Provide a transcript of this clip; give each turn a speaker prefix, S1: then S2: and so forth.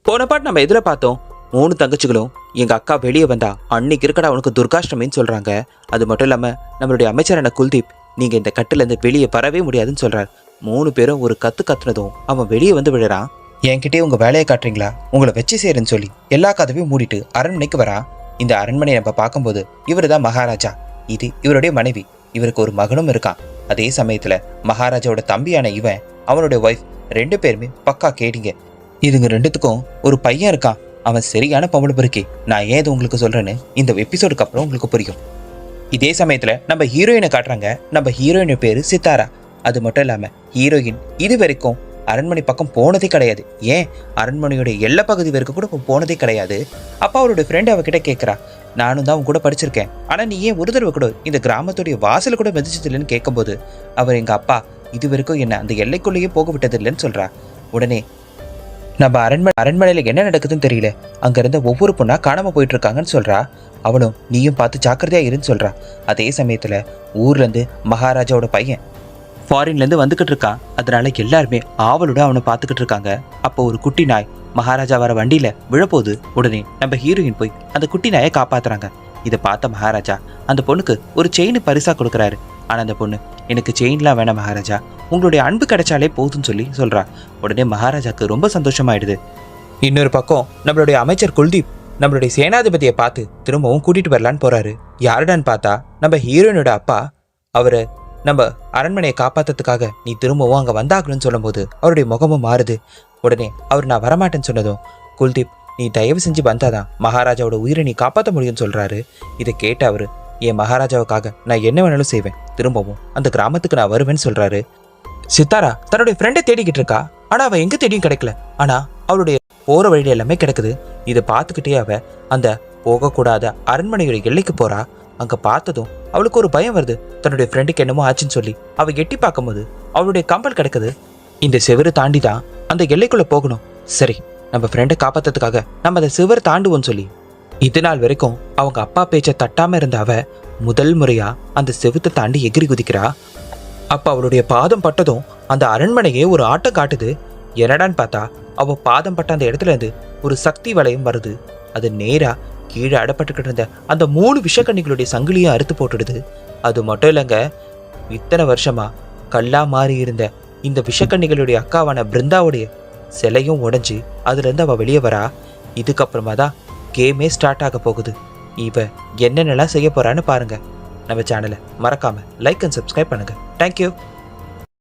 S1: போன பாட்டு நம்ம எதில் பார்த்தோம்? 3 தங்கச்சிகளும் எங்கள் அக்கா வெளியே வந்தா அன்னைக்கு இருக்கடா உனக்கு துர்காஷ்டமின்னு சொல்கிறாங்க. அது மட்டும் இல்லாமல் நம்மளுடைய அமைச்சரான குல்தீப் நீங்கள் இந்த கட்டிலேருந்து வெளியே வரவே முடியாதுன்னு சொல்கிறார். 3 பேரும் ஒரு கத்துனதும் அவன் வெளியே வந்து விடுறான். என்கிட்டே உங்கள் வேலையை காட்டுறீங்களா, உங்களை வச்சு சேருன்னு சொல்லி எல்லா கதவையும் மூடிட்டு அரண்மனைக்கு வரான். இந்த அரண்மனையை நம்ம பார்க்கும்போது இவர் தான் மகாராஜா. இது இவருடைய மனைவி. இவருக்கு ஒரு மகனும் இருக்கான். அதே சமயத்தில் மகாராஜாவோட தம்பியான இவன் அவனுடைய ஒய்ஃப் 2 பேருமே பக்கா கேடிங்க. இதுங்க 2த்துக்கும் ஒரு பையன் இருக்கான். அவன் சரியான பொம்பளை பொறுக்கி. நான் ஏன் இது உங்களுக்கு சொல்கிறேன்னு இந்த எபிசோடுக்கு அப்புறம் உங்களுக்கு புரியும். இதே சமயத்தில் நம்ம ஹீரோயினை காட்டுறாங்க. நம்ம ஹீரோயின் பேர் சித்தாரா. அது மட்டும் இல்லாமல் ஹீரோயின் இது வரைக்கும் அரண்மனை பக்கம் போனதே கிடையாது. ஏன் அரண்மனையோடைய எல்லா பகுதி வரைக்கும் கூட போனதே கிடையாது. அப்போ அவருடைய ஃப்ரெண்டு அவகிட்ட கேட்குறா, நானும் தான் அவங்க கூட படிச்சிருக்கேன், ஆனால் நீ ஏன் ஒரு தடவை கூட இந்த கிராமத்துடைய வாசல் கூட மிதிச்சது இல்லைன்னு கேட்கும்போது அவர் எங்கள் அப்பா இது வரைக்கும் என்ன அந்த எல்லைக்குள்ளேயே போக விட்டது இல்லைன்னு சொல்கிறா. உடனே நம்ம அரண்மனையில் என்ன நடக்குதுன்னு தெரியல, அங்கேருந்து ஒவ்வொரு பொண்ணா காணாமல் போயிட்டு இருக்காங்கன்னு சொல்கிறா. அவளும் நீயும் பார்த்து ஜாக்கிரதையாக இருன்னு சொல்கிறா. அதே சமயத்தில் ஊர்லேருந்து மகாராஜாவோட பையன் ஃபாரின்லேருந்து வந்துக்கிட்டு இருக்கான். அதனால எல்லாருமே ஆவலோட அவனை பார்த்துக்கிட்டு இருக்காங்க. அப்போ ஒரு குட்டி நாய் மகாராஜா வர வண்டியில் விழப்போகுது. உடனே நம்ம ஹீரோயின் போய் அந்த குட்டி நாயை காப்பாற்றுறாங்க. இதை பார்த்த மகாராஜா அந்த பொண்ணுக்கு ஒரு செயின் பரிசாக கொடுக்குறாரு. ஆனால் அந்த பொண்ணு எனக்கு செயின்லாம் வேணாம் மகாராஜா, உங்களுடைய அன்பு கிடைச்சாலே போதும்னு சொல்கிறா. உடனே மகாராஜாவுக்கு ரொம்ப சந்தோஷமாயிடுது. இன்னொரு பக்கம் நம்மளுடைய அமைச்சர் குல்தீப் நம்மளுடைய சேனாதிபதியை பார்த்து திரும்பவும் கூட்டிகிட்டு வரலான்னு போகிறாரு. யாருடான்னு பார்த்தா நம்ம ஹீரோயினோட அப்பா. அவரை நம்ம அரண்மனையை காப்பாற்றுறதுக்காக நீ திரும்பவும் அங்கே வந்தாகணும்னு சொல்லும்போது அவருடைய முகமும் மாறுது. உடனே அவர் நான் வரமாட்டேன்னு சொன்னதும் குல்தீப் நீ தயவு செஞ்சு வந்தாதான் மகாராஜாவோட உயிரை நீ காப்பாற்ற முடியும்னு சொல்கிறாரு. இதை கேட்ட அவர் என் மகாராஜாவுக்காக நான் என்ன வேணாலும் செய்வேன், திரும்பவும் அந்த கிராமத்துக்கு நான் வருவேன்னு சொல்கிறாரு. சித்தாரா தன்னுடைய ஃப்ரெண்டை தேடிக்கிட்டு இருக்கா. ஆனால் அவள் எங்கே தேடியும் கிடைக்கல. ஆனால் அவளுடைய போகிற வழியில் எல்லாமே கிடக்குது. இதை பார்த்துக்கிட்டே அவள் அந்த போகக்கூடாத அரண்மனையோட எல்லைக்கு போகிறா. அங்கே பார்த்ததும் அவளுக்கு ஒரு பயம் வருது. தன்னுடைய ஃப்ரெண்டுக்கு என்னமோ ஆச்சுன்னு சொல்லி அவள் எட்டி பார்க்கும்போது அவளுடைய கம்பல் கிடக்குது. இந்த செவரு தாண்டி தான் அந்த எல்லைக்குள்ளே போகணும். சரி, நம்ம ஃப்ரெண்டை காப்பாற்றுறதுக்காக நம்ம அந்த செவரு தாண்டுவோம்னு சொல்லி இது நாள் வரைக்கும் அவங்க அப்பா பேச்சை தட்டாமல் இருந்த அவ முதல் முறையாக அந்த செவுத்தை தாண்டி எகிரி குதிக்கிறா. அப்போ அவளுடைய பாதம் பட்டதும் அந்த அரண்மனையே ஒரு ஆட்டம் காட்டுது. என்னடான்னு பார்த்தா அவள் பாதம் பட்ட அந்த இடத்துல இருந்து ஒரு சக்தி வளையம் வருது. அது நேராக கீழே அடப்பட்டுக்கிட்டு இருந்த அந்த 3 விஷக்கண்ணிகளுடைய சங்கிலியும் அறுத்து போட்டுடுது. அது மட்டும் இல்லைங்க, இத்தனை வருஷமா கல்லா மாறி இருந்த இந்த விஷக்கண்ணிகளுடைய அக்காவான பிருந்தாவுடைய சிலையும் உடைஞ்சு அதுலேருந்து அவள் வெளியே வரா. இதுக்கப்புறமா தான் கேமே ஸ்டார்ட் ஆக போகுது. இவ என்னென்னலாம் செய்ய போறான்னு பாருங்க. நம்ம சேனலை மறக்காம லைக் அண்ட் சப்ஸ்கிரைப் பண்ணுங்க. தேங்க்யூ.